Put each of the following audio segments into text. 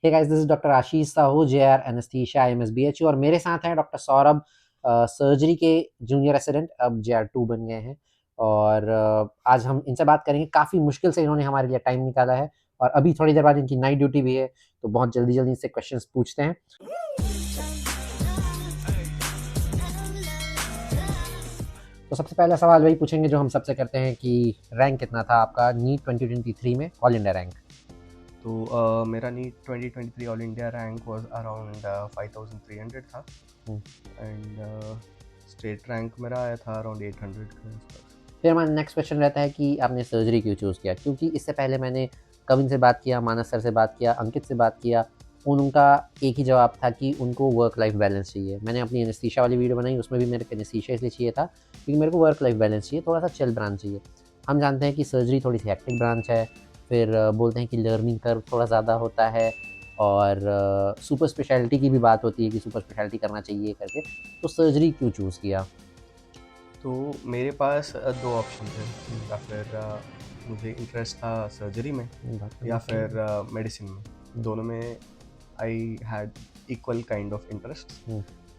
Hey guys, this is doctor Ashish Sahu, JR anaesthesia IMS BHU, और मेरे साथ हैं डॉक्टर सौरभ, सर्जरी के जूनियर रेसिडेंट, अब JR2 बन गए हैं। और आज हम इनसे बात करेंगे। काफ़ी मुश्किल से इन्होंने हमारे लिए टाइम निकाला है, और अभी थोड़ी देर बाद इनकी नाइट ड्यूटी भी है, तो बहुत जल्दी जल्दी इनसे क्वेश्चंस पूछते हैं। तो सबसे पहला सवाल वही पूछेंगे जो हम सबसे करते हैं कि रैंक कितना था आपका नीट 2023 में, ऑल इंडिया रैंक? तो मेरा NEET 2023 all India rank was around 5300 था एंड स्टेट रैंक मेरा आया था अराउंड 800 के आसपास। फिर हमारा नेक्स्ट क्वेश्चन रहता है कि आपने सर्जरी क्यों चूज़ किया? क्योंकि इससे पहले मैंने कविन से बात किया, मानस सर से बात किया, अंकित से बात किया, उनका एक ही जवाब था कि उनको वर्क लाइफ बैलेंस चाहिए। मैंने अपनी एनेस्थीसिया वाली वीडियो बनाई, उसमें भी मेरे को एनेस्थीसिया इसलिए चाहिए था क्योंकि मेरे को वर्क लाइफ बैलेंस चाहिए, थोड़ा सा चिल ब्रांच चाहिए। हम जानते हैं कि सर्जरी थोड़ी सी हेक्टिक ब्रांच है, फिर बोलते हैं कि लर्निंग कर्व थोड़ा ज़्यादा होता है, और सुपर स्पेशलिटी की भी बात होती है कि सुपर स्पेशलिटी करना चाहिए करके। तो सर्जरी क्यों चूज़ किया? तो मेरे पास दो ऑप्शन थे, या फिर मुझे इंटरेस्ट था सर्जरी में या फिर मेडिसिन में। दोनों में I had equal kind of interest.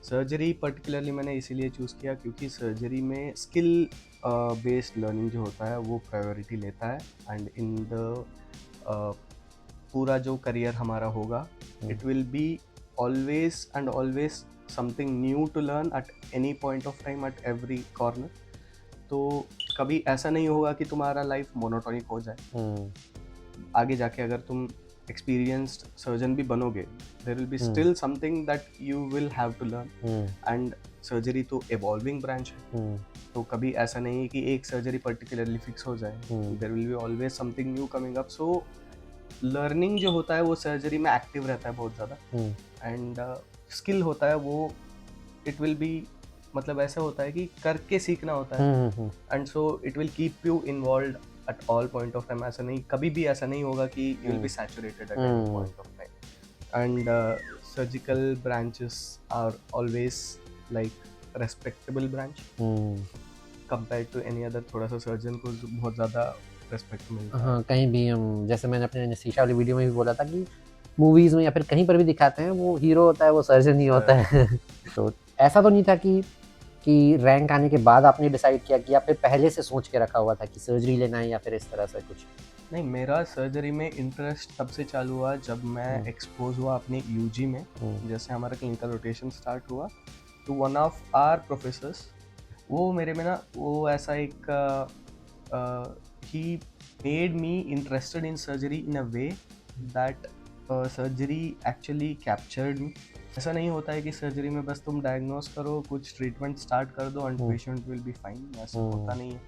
Surgery particularly मैंने इसीलिए चूज़ किया क्योंकि सर्जरी में स्किल बेस्ड लर्निंग जो होता है वो प्रायोरिटी लेता है, एंड इन द पूरा जो करियर हमारा होगा, it will be always and always something new to learn at any point of time, at every corner. तो कभी ऐसा नहीं होगा कि तुम्हारा लाइफ मोनोटोनिक हो जाए। आगे जाके अगर तुम एक्सपीरियंस्ड सर्जन भी बनोगे, there will be still something that you will have to learn. And surgery तो एवॉल्विंग ब्रांच है, तो कभी ऐसा नहीं है कि एक सर्जरी पर्टिकुलरली फिक्स हो जाए। There will be always something new coming up. So learning जो होता है वो सर्जरी में एक्टिव रहता है बहुत ज़्यादा, एंड स्किल होता है वो इट विल बी, मतलब ऐसा होता है कि करके सीखना होता है, and so it will keep you involve at all point of time. ऐसा नहीं, कभी भी ऐसा नहीं होगा कि you will be saturated at any point of time. And surgical branches are always like respectable branch compare to any other. थोड़ा सा सर्जन को बहुत ज़्यादा रेस्पेक्ट मिलता है। हाँ, कहीं भी हम, जैसे मैंने अपने एनेस्थीसिया वाली वीडियो में भी बोला था कि मूवीज़ में या फिर कहीं पर भी दिखाते हैं, वो हीरो होता है, वो सर्जन ही होता है। तो ऐसा तो नहीं था कि रैंक आने के बाद आपने डिसाइड किया कि या फिर पहले से सोच के रखा हुआ था कि सर्जरी लेना है, या फिर इस तरह से कुछ? नहीं, मेरा सर्जरी में इंटरेस्ट तब से चालू हुआ जब मैं एक्सपोज हुआ अपने यूजी में। जैसे हमारा क्लिनिकल रोटेशन स्टार्ट हुआ, तो वन ऑफ आवर प्रोफेसर्स, वो मेरे में ना वो ऐसा एक ही made me interested in surgery in a way that surgery actually captured me. ऐसा नहीं होता है कि सर्जरी में बस तुम डायग्नोस करो, कुछ ट्रीटमेंट स्टार्ट कर दो and patient will be fine. ऐसा होता नहीं है।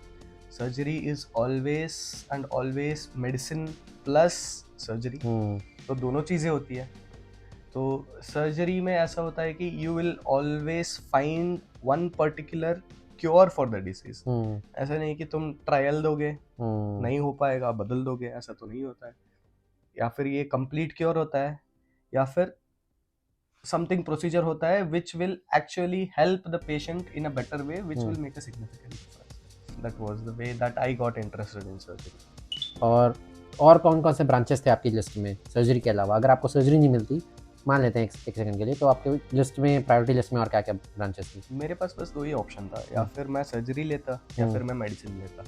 Surgery is always and always medicine plus surgery, तो दोनों चीज़ें होती है। तो सर्जरी में ऐसा होता है कि you will always find one particular cure for the disease. ऐसा नहीं कि तुम ट्रायल दोगे, नहीं हो पाएगा बदल दोगे, ऐसा तो नहीं होता है। या फिर ये कंप्लीट क्योर होता है, या फिर समथिंग प्रोसीजर होता है which will actually help the patient in a better way, which will make a significant difference. That was the way that I got interested in surgery. और कौन-कौन से ब्रांचेस थे आपकी लिस्ट में सर्जरी के अलावा? अगर आपको सर्जरी नहीं मिलती, मान लेते हैं एक सेकंड के लिए, तो आपके लिस्ट में, प्रायोरिटी लिस्ट में और क्या-क्या ब्रांचेस थी? मेरे पास बस दो ही ऑप्शन था, या फिर मैं सर्जरी लेता या फिर मैं मेडिसिन लेता।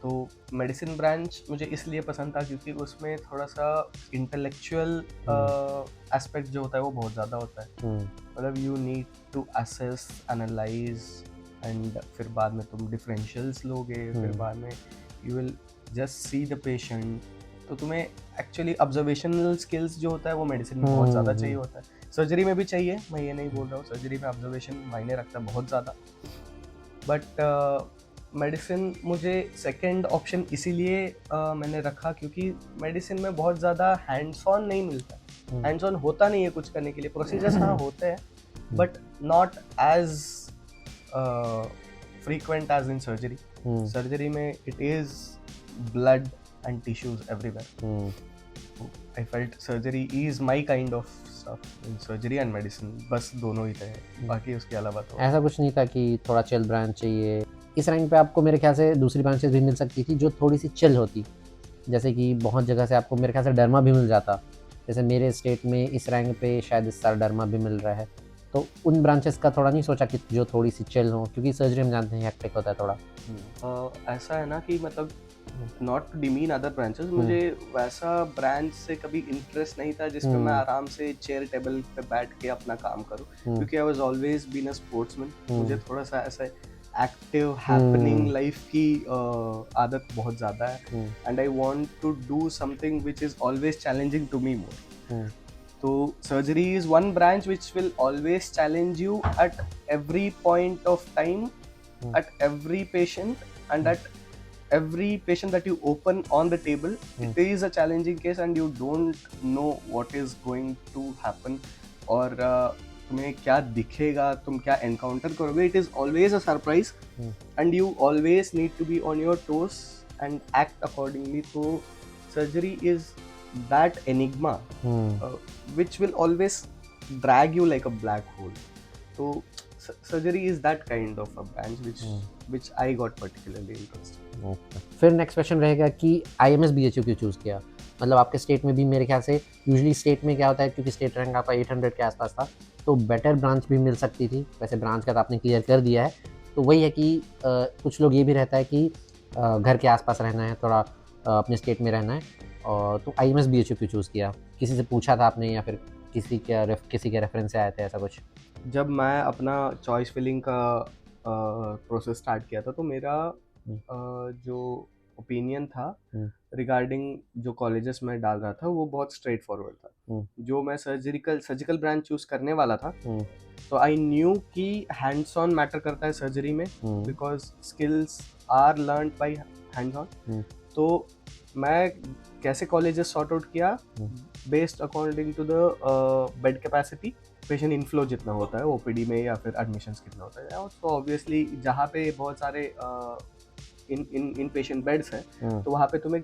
तो मेडिसिन ब्रांच मुझे इसलिए पसंद था क्योंकि उसमें थोड़ा सा इंटेलेक्चुअल एस्पेक्ट जो होता है वो बहुत ज़्यादा होता है। मतलब you need to assess, analyse, and फिर बाद में तुम डिफरेंशियल्स लोगे, फिर बाद में you will just see the patient. तो तुम्हें एक्चुअली ऑब्जर्वेशनल स्किल्स जो होता है वो मेडिसिन में बहुत ज़्यादा चाहिए होता है। सर्जरी में भी चाहिए, मैं ये नहीं बोल रहा हूँ, सर्जरी में ऑब्जर्वेशन मायने रखता है बहुत ज़्यादा, बट मेडिसिन मुझे सेकंड ऑप्शन इसीलिए मैंने रखा क्योंकि मेडिसिन में बहुत ज़्यादा हैंड्स ऑन नहीं मिलता। हैंड्स ऑन होता नहीं है कुछ करने के लिए, प्रोसीजर्स हाँ होते हैं, but not as frequent as in surgery. Surgery में it is blood and tissues everywhere. I felt surgery is my kind of stuff in surgery and medicine, बस दोनों ही थे, बाकी उसके अलावा तो ऐसा कुछ नहीं था कि थोड़ा चिल ब्रांच चाहिए? इस रैंक पे आपको मेरे ख्याल से दूसरी ब्रांचेस भी मिल सकती थी जो थोड़ी सी चिल होती, जैसे कि बहुत जगह से आपको मेरे ख्याल से डर्मा भी मिल जाता, जैसे मेरे स्टेट में इस रैंक पे शायद सरडर्मा भी मिल रहा है, तो उन ब्रांचेस का थोड़ा नहीं सोचा कि जो थोड़ी सी चिल हो, क्योंकि सर्जरी हम जानते हैं हेक्टिक होता है थोड़ा। ऐसा है ना कि मतलब not to demean other branches, मुझे वैसा ब्रांच से कभी इंटरेस्ट नहीं था जिस पे मैं आराम से चेयर टेबल पे बैठ के अपना काम करूं, क्योंकि I was always been a sportsman. मुझे थोड़ा सा ऐसा एक्टिव हैपनिंग लाइफ की आदत बहुत ज़्यादा है, and I want to do something which is always challenging to me more. तो surgery is one branch which will always challenge you at every point of time, at every patient, and at every patient that you open on the table. It is a challenging case and you don't know what is going to happen, और तुम्हें क्या दिखेगा, तुम क्या encounter करोगे. It is always a surprise and you always need to be on your toes and act accordingly. तो surgery is that enigma which will always drag you like a black hole. So surgery is that kind of a branch which I got particularly interested. Okay. फिर next question रहेगा कि IMS BHU क्यों choose किया? मतलब आपके state में भी मेरे ख्याल से यूजुअली स्टेट में क्या होता है, क्योंकि स्टेट रैंक आपका 800 के आसपास था, तो बेटर ब्रांच भी मिल सकती थी. वैसे ब्रांच का तो आपने क्लियर कर दिया है. तो वही है कि कुछ लोग ये भी रहता है कि घर के आसपास रहना है, थोड़ा अपने स्टेट में रहना है. और तो IMS BHU क्यों चूज़ किया? किसी से पूछा था आपने या फिर किसी के रेफरेंस से आए थे, ऐसा कुछ? जब मैं अपना चॉइस फिलिंग का प्रोसेस स्टार्ट किया था, तो मेरा जो ओपिनियन था रिगार्डिंग जो कॉलेजेस में डाल रहा था वो बहुत स्ट्रेट फॉरवर्ड था. जो मैं सर्जिकल ब्रांच चूज करने वाला था, तो I knew that hands on matter करता है सर्जरी में, because skills are learn by hands on. तो मैं कैसे कॉलेजेस सॉर्ट आउट किया, based according to the bed capacity, patient inflow जितना होता है ओपीडी में या फिर एडमिशन्स कितना होता है. तो ऑब्वियसली जहाँ पे बहुत सारे इन पेशेंट बेड्स हैं, तो वहाँ पे तुम्हें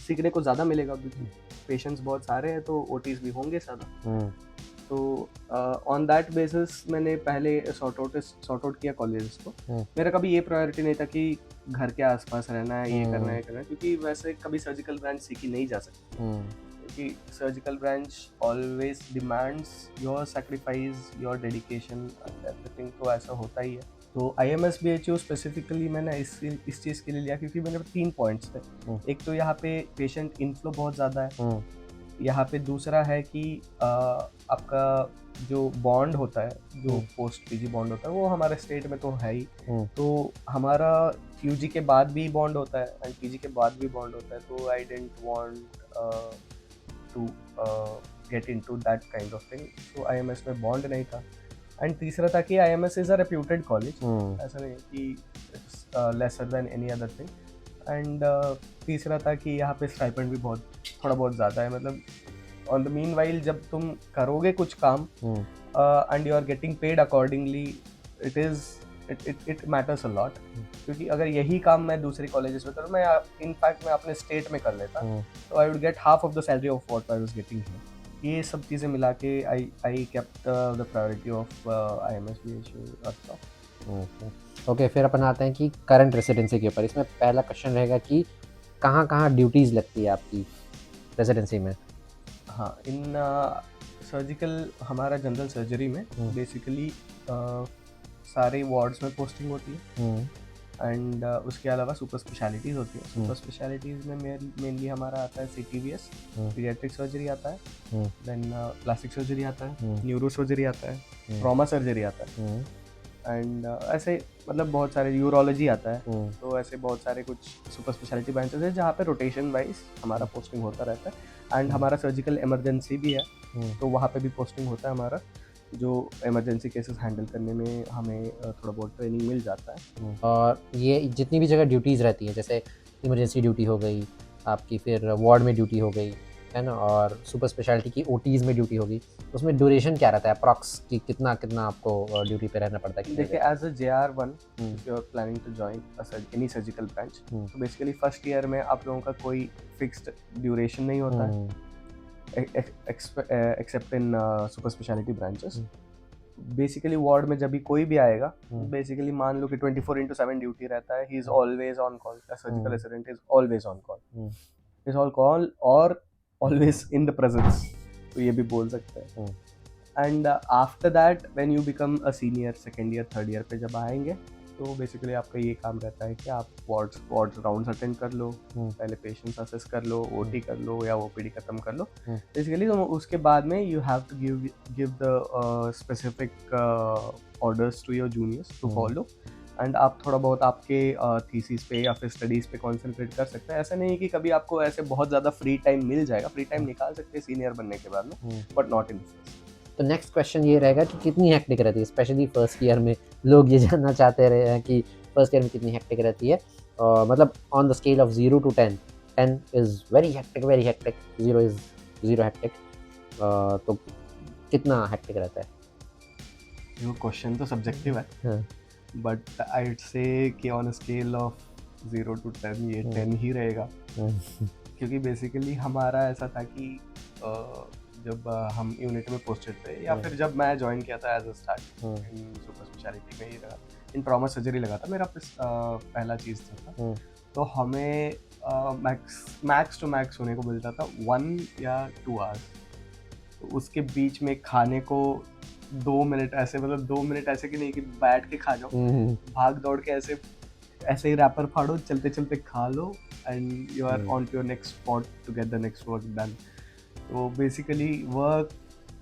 सीखने को ज़्यादा मिलेगा, क्योंकि पेशेंट्स बहुत सारे हैं तो ओटीज भी होंगे ज़्यादा. तो ऑन दैट बेसिस मैंने पहले सॉर्ट आउट किया कॉलेजेस को. मेरा कभी ये प्रायोरिटी नहीं था कि घर के आसपास रहना है, ये करना है क्योंकि वैसे कभी सर्जिकल ब्रांच सीखी नहीं जा सकती, क्योंकि surgical branch always demands your sacrifice, your dedication, everything. तो ऐसा होता ही है. तो IMS BHU स्पेसिफिकली मैंने इस चीज़ के लिए लिया क्योंकि मेरे 3 पॉइंट्स थे. एक तो यहाँ पे पेशेंट इनफ्लो बहुत ज़्यादा है. यहाँ पे दूसरा है कि आपका जो बॉन्ड होता है, जो पोस्ट पीजी बॉन्ड होता है, वो हमारे स्टेट में तो है ही. तो हमारा यूजी के बाद भी बॉन्ड होता है एंड पीजी के बाद भी बॉन्ड होता है. तो I didn't want to get into that kind of thing. तो IMS में बॉन्ड नहीं था. एंड तीसरा था कि IMS is a reputed college, ऐसा नहीं कि lesser than any other thing. And तीसरा था कि यहाँ पे स्टाइपेंड भी थोड़ा बहुत ज़्यादा है. मतलब ऑन द मीन वाइल जब तुम करोगे कुछ काम and you are getting paid accordingly, it matters a lot. क्योंकि अगर यही काम मैं दूसरे कॉलेजेस में करूँ, मैं इनफैक्ट मैं अपने स्टेट में कर लेता, तो I would get half of the salary of what I was getting here. ये सब चीज़ें मिला के I kept the priority of IMS BHU. Okay, फिर अपन आते हैं कि करंट रेसिडेंसी के ऊपर. इसमें पहला क्वेश्चन रहेगा कि कहाँ कहाँ ड्यूटीज़ लगती है आपकी रेसिडेंसी में? हाँ, इन सर्जिकल हमारा जनरल सर्जरी में बेसिकली सारे वार्ड्स में पोस्टिंग होती है. एंड उसके अलावा सुपर स्पेशलिटीज़ होती है. सुपर स्पेशलिटीज़ में मेनली हमारा आता है CTVS, पीडियाट्रिक सर्जरी आता है, देन प्लास्टिक सर्जरी आता है, न्यूरो सर्जरी आता है, ट्रॉमा सर्जरी आता है, एंड ऐसे मतलब बहुत सारे, यूरोलॉजी आता है. तो ऐसे बहुत सारे कुछ सुपर स्पेशलिटी ब्रांचेस है जहाँ पे रोटेशन वाइज हमारा पोस्टिंग होता रहता है. एंड हमारा सर्जिकल इमरजेंसी भी है, तो वहाँ पे भी पोस्टिंग होता है हमारा, जो इमरजेंसी केसेस हैंडल करने में हमें थोड़ा बहुत ट्रेनिंग मिल जाता है. और ये जितनी भी जगह ड्यूटीज़ रहती हैं, जैसे इमरजेंसी ड्यूटी हो गई आपकी, फिर वार्ड में ड्यूटी हो गई है ना, और सुपर स्पेशलिटी की OTs में ड्यूटी होगी, उसमें ड्यूरेशन क्या रहता है अप्रॉक्स, कि कितना आपको ड्यूटी पे रहना पड़ता है? देखिए, as a JR1 if you are planning to join any surgical branch, तो बेसिकली फर्स्ट ईयर में आप लोगों का कोई फिक्स्ड ड्यूरेशन नहीं होता है, एक्सेप्ट इन super speciality branches. Basically ward में जब भी कोई भी आएगा, बेसिकली मान लो कि 24/7 ड्यूटी रहता है. He is always on call. Surgical resident is always on call, is on call और ऑलवेज इन द प्रेजेंस. तो ये भी बोल सकते हैं। And after that when you become a senior, second year third year पे जब आएंगे, तो बेसिकली आपका ये काम रहता है कि आप वार्ड्स राउंड्स अटेंड कर लो, पहले पेशेंट्स असेस कर लो, ओटी कर लो या ओपीडी खत्म कर लो बेसिकली। तो उसके बाद में you have to give the specific orders to your juniors to follow, and आप थोड़ा बहुत आपके थीसिस पे या फिर स्टडीज़ पे कॉन्सेंट्रेट कर सकते हैं। ऐसा नहीं है कि कभी आपको ऐसे बहुत ज़्यादा फ्री टाइम मिल जाएगा, फ्री टाइम निकाल सकते हैं सीनियर बनने के बाद में, बट नॉट इन दिस। तो नेक्स्ट क्वेश्चन ये रहेगा कि कितनी हेक्टिक रहती है, स्पेशली फर्स्ट ईयर में लोग ये जानना चाहते रहे हैं कि फर्स्ट ईयर में कितनी हेक्टिक रहती है। मतलब on the scale of 0 to 10, 10 is very hectic, 0 is zero hectic, तो कितना हेक्टिक रहता है? ये क्वेश्चन तो सब्जेक्टिव है, बट आई वुड से कि ऑन स्केल ऑफ 0 to 10 ये 10 ही रहेगा। क्योंकि बेसिकली हमारा ऐसा था कि जब हम यूनिट में पोस्टेड थे, या फिर जब मैं ज्वाइन किया था as a start in super speciality में, ही लगा इन ट्रॉमा सर्जरी लगा था मेरा पहला चीज़ था। तो हमें मैक्स टू मैक्स होने को मिलता था 1 या 2 आवर्स। तो उसके बीच में खाने को 2 मिनट ऐसे, मतलब 2 मिनट ऐसे कि नहीं कि बैठ के खा जाओ, भाग दौड़ के ऐसे ही रैपर फाड़ो, चलते चलते खा लो, and you are on to your next spot to get the next work done. तो बेसिकली वर्क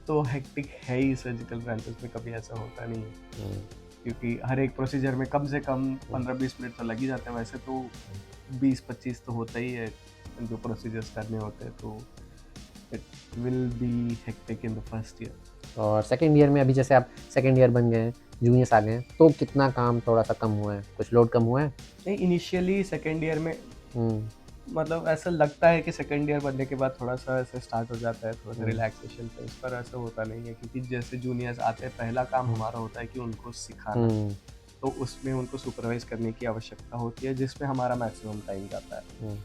तो हेक्टिक है ही सर्जिकल ब्रांचेस में, कभी ऐसा होता नहीं है, क्योंकि हर एक प्रोसीजर में कम से कम 15-20 मिनट तो लग ही जाते हैं। वैसे तो 20-25 तो होता ही है जो प्रोसीजर्स करने होते हैं, तो it will B hectic in the first year. और सेकेंड ईयर में अभी जैसे आप सेकेंड ईयर बन गए हैं, जूनियर्स आ गए हैं, तो कितना काम थोड़ा सा कम हुआ है, कुछ लोड कम हुआ है? नहीं, इनिशियली सेकेंड ईयर में मतलब ऐसा लगता है कि सेकेंड ईयर बनने के बाद थोड़ा सा ऐसे स्टार्ट हो जाता है, थोड़ा सा रिलैक्सेशन पे, इस पर ऐसा होता नहीं है। क्योंकि जैसे जूनियर्स आते हैं, पहला काम हमारा होता है कि उनको सिखाना, तो उसमें उनको सुपरवाइज करने की आवश्यकता होती है, जिसमें हमारा मैक्सिमम टाइम जाता है।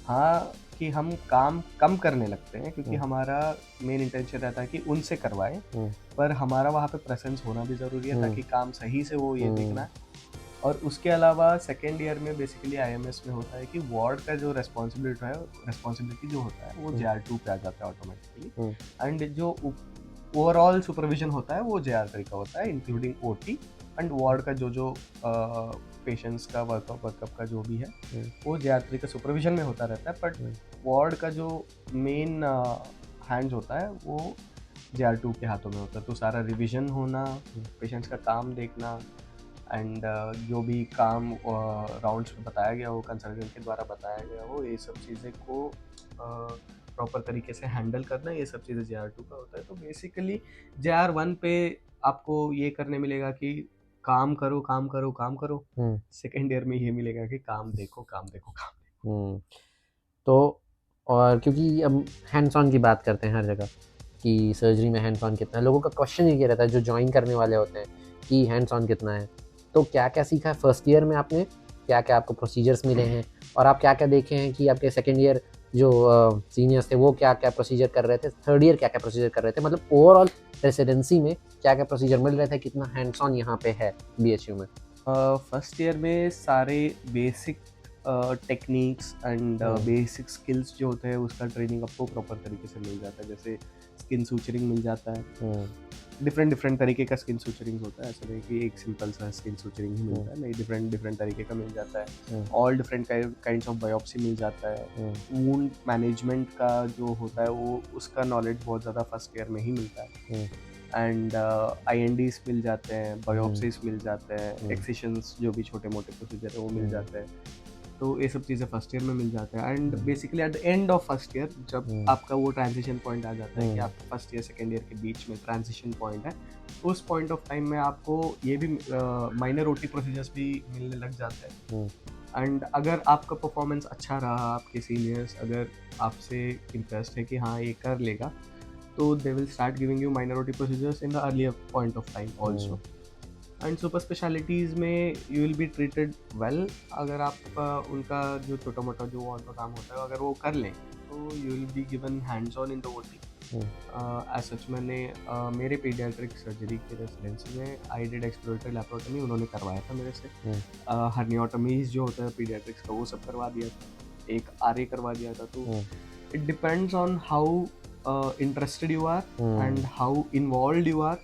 हाँ, कि हम काम कम करने लगते हैं, क्योंकि हमारा मेन इंटेंशन रहता है कि उनसे करवाएं, पर हमारा वहाँ पे प्रेजेंस होना भी ज़रूरी है ताकि काम सही से वो ये देखना है। और उसके अलावा सेकेंड ईयर में बेसिकली आईएमएस में होता है कि वार्ड का जो रेस्पॉन्सिबिलिटी जो होता है वो JR2 पे आ जाता है ऑटोमेटिकली, एंड जो ओवरऑल सुपरविजन होता है वो JR3 का होता है, इंक्लूडिंग ओटी, एंड वार्ड का जो पेशेंट्स का वर्कअप का जो भी है वो JR3 का सुपरविजन में होता रहता है। बट वार्ड का जो मेन हैंड्स होता है वो JR2 के हाथों में होता है। तो सारा रिविजन होना, पेशेंट्स का काम देखना, एंड जो भी काम राउंड्स में बताया गया हो, कंसल्टेंट के द्वारा बताया गया हो, ये सब चीज़ें को प्रॉपर तरीके से हैंडल करना, ये सब चीज़ें JR2 का होता है। तो बेसिकली JR1 पे आपको ये करने मिलेगा कि काम करो। सेकेंड ईयर में ये मिलेगा कि काम देखो। तो और क्योंकि अब हैंड्स ऑन की बात करते हैं हर जगह कि सर्जरी में हैंड्स ऑन कितना है, लोगों का क्वेश्चन ये रहता है जो ज्वाइन करने वाले होते हैं कि हैंड्स ऑन कितना है। तो क्या क्या सीखा है फर्स्ट ईयर में आपने, क्या क्या आपको प्रोसीजर्स मिले हैं, और आप क्या क्या देखे हैं कि आपके सेकेंड ईयर जो सीनियर्स थे वो क्या क्या प्रोसीजर कर रहे थे, थर्ड ईयर क्या क्या प्रोसीजर कर रहे थे, मतलब ओवरऑल रेसिडेंसी में क्या क्या प्रोसीजर मिल रहे थे, कितना हैंड्स ऑन यहाँ पे है BHU में? फर्स्ट ईयर में सारे basic techniques and basic skills जो होते हैं उसका ट्रेनिंग आपको प्रॉपर तरीके से मिल जाता है। जैसे स्किन सूचरिंग मिल जाता है, डिफरेंट तरीके का स्किन सूचरिंग होता है, ऐसा नहीं कि एक सिंपल सा स्किन सूचरिंग ही मिलता है, नहीं, डिफरेंट तरीके का मिल जाता है। All different kinds of biopsy मिल जाता है। वूंड मैनेजमेंट का जो होता है वो उसका नॉलेज बहुत ज़्यादा फर्स्ट ईयर में ही मिलता है, एंड INDs मिल जाते हैं, बायोप्सीज मिल जाते हैं, एक्सिशंस जो भी छोटे मोटे प्रोसीजर है वो मिल जाते हैं। तो ये सब चीज़ें फर्स्ट ईयर में मिल जाते हैं, and basically at the end of first year जब आपका वो ट्रांजिशन पॉइंट आ जाता है कि आप फर्स्ट ईयर सेकेंड ईयर के बीच में ट्रांजिशन पॉइंट है, उस पॉइंट ऑफ टाइम में आपको ये भी माइनर OT प्रोसीजर्स भी मिलने लग जाते हैं। एंड अगर आपका परफॉर्मेंस अच्छा रहा, आपके सीनियर्स अगर आपसे इंटरेस्ट है कि हाँ ये कर लेगा, तो they will start giving you minor OT procedures in the earlier point of time also. And super specialties में you will be treated well अगर आप उनका जो छोटा मोटा जो वार्ड का काम होता है अगर वो कर लें, तो you will be given hands on in the OT. As such मैंने मेरे पीडियाट्रिक सर्जरी के रेसिडेंसी में I did exploratory laparotomy उन्होंने करवाया था मेरे से। हर्नियोटमीज जो होता है पीडियाट्रिक्स का वो सब करवा दिया था, एक RA करवा दिया था। तो it depends on how interested you are and how involve you are,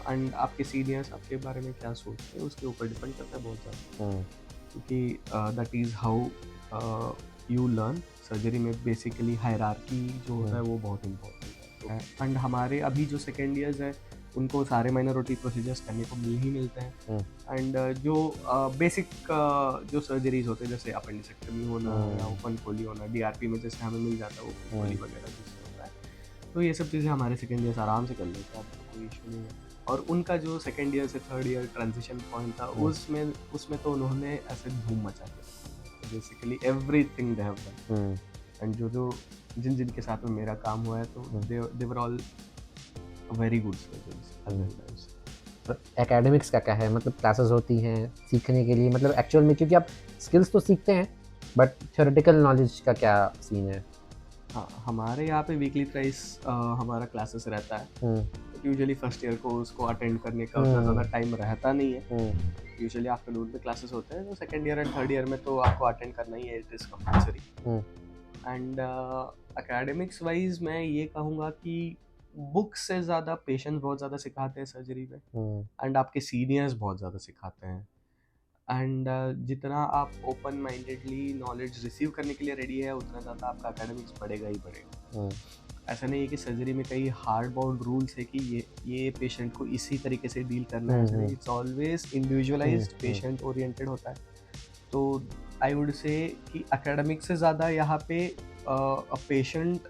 and आपके सीनियर्स आपके बारे में क्या सोचते हैं उसके ऊपर डिपेंड करता है बहुत ज़्यादा, क्योंकि that is how you learn. Surgery में बेसिकली हायरार्की जो होता है वो बहुत इम्पोर्टेंट है। एंड हमारे अभी जो सेकेंड ईयर्स है उनको सारे माइनॉरिटी प्रोसीजर्स करने को मिल ही मिलते हैं। एंड जो बेसिक जो सर्जरीज होते हैं जैसे अपेंडिसेक्टमी होना या ओपन खोली होना, डीआरपी में जैसे हमें मिल जाता है ओपन खोली वगैरह जिससे होता है, तो ये सब चीज़ें हमारे सेकेंड ईयर्स आराम से कर लेते हैं, अब तो कोई इशू नहीं है। और उनका जो सेकेंड ईयर से थर्ड ईयर ट्रांजिशन पॉइंट था उसमें तो उन्होंने ऐसे धूम मचा दिया, basically everything they have done. And जो जिन के साथ में मेरा काम हुआ है तो they were all very good surgeons. Academics का क्या है, मतलब क्लासेस होती हैं सीखने के लिए, मतलब एक्चुअल में, क्योंकि आप स्किल्स तो सीखते हैं बट थ्योरेटिकल नॉलेज का क्या सीन है? हाँ, हमारे यहाँ पे वीकली थ्राइस हमारा क्लासेस रहता है। यूजुअली फर्स्ट ईयर को उसको अटेंड करने का उतना ज़्यादा टाइम रहता नहीं है। यूजुअली आफ्टरनून में क्लासेस होते हैं, तो second year and third year में तो आपको अटेंड करना ही है, it is compulsory. And academics wise मैं ये कहूँगा कि बुक से ज़्यादा पेशेंस बहुत ज़्यादा सिखाते हैं सर्जरी में, एंड आपके सीनियर्स बहुत ज़्यादा सिखाते हैं। एंड जितना आप ओपन माइंडेडली नॉलेज रिसीव करने के लिए रेडी है उतना ज़्यादा आपका एकेडमिक्स बढ़ेगा ही बढ़ेगा। ऐसा नहीं है कि सर्जरी में कई हार्ड बाउंड रूल्स है कि ये पेशेंट को इसी तरीके से डील करना है। It's always individualised, patient oriented होता है। तो आई वुड से कि एकेडमिक से ज़्यादा यहाँ पे a patient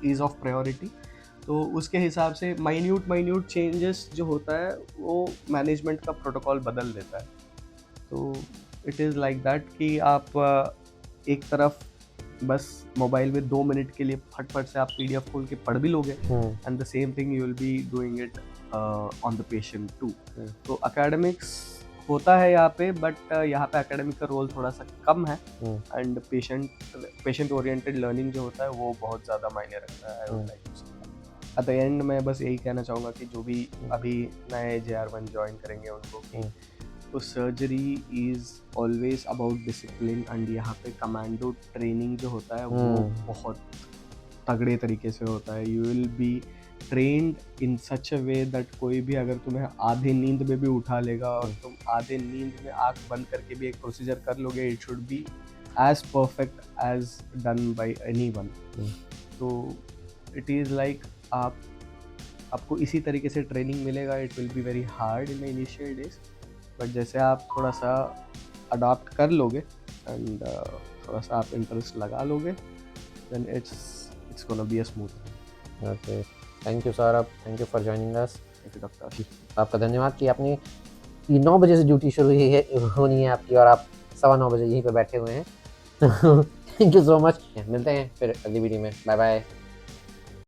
is of priority. तो उसके हिसाब से माइन्यूट चेंजेस जो होता है वो मैनेजमेंट का प्रोटोकॉल बदल देता है। तो इट इज़ लाइक दैट कि आप एक तरफ बस मोबाइल में 2 मिनट के लिए फट से आप पीडीएफ खोल के पढ़ भी लोगे, and the same thing you will be doing it on the patient too. तो एकेडमिक्स होता है यहाँ पे, बट यहाँ पे एकेडमिक का रोल थोड़ा सा कम है, एंड पेशेंट ओरिएंटेड लर्निंग जो होता है वो बहुत ज़्यादा मायने रखता है। एट द एंड मैं बस यही कहना चाहूँगा कि जो भी अभी नए JR1 ज्वाइन करेंगे उनको कि तो surgery is always about discipline, and यहाँ पे कमांडो ट्रेनिंग जो होता है वो बहुत तगड़े तरीके से होता है। You will be trained in such a way that कोई भी अगर तुम्हें आधे नींद में भी उठा लेगा और तुम आधे नींद में आँख बंद करके भी एक प्रोसीजर कर लोगे, it should be as perfect as done by anyone. तो इट इज़ लाइक आपको इसी तरीके से ट्रेनिंग मिलेगा। It will be very hard in the initial days, but जैसे आप थोड़ा सा अडॉप्ट कर लोगे एंड थोड़ा सा आप इंटरेस्ट लगा लोगे, then it's gonna be a smooth. Okay, thank you Saurabh, thank you for joining us. Thank you doctor Ashish. आपका धन्यवाद कि आपने 9 बजे से ड्यूटी शुरू हुई है होनी है आपकी और आप 9:15 बजे यहीं पे बैठे हुए हैं। Thank you so much. मिलते हैं फिर अगली वीडियो में। Bye bye.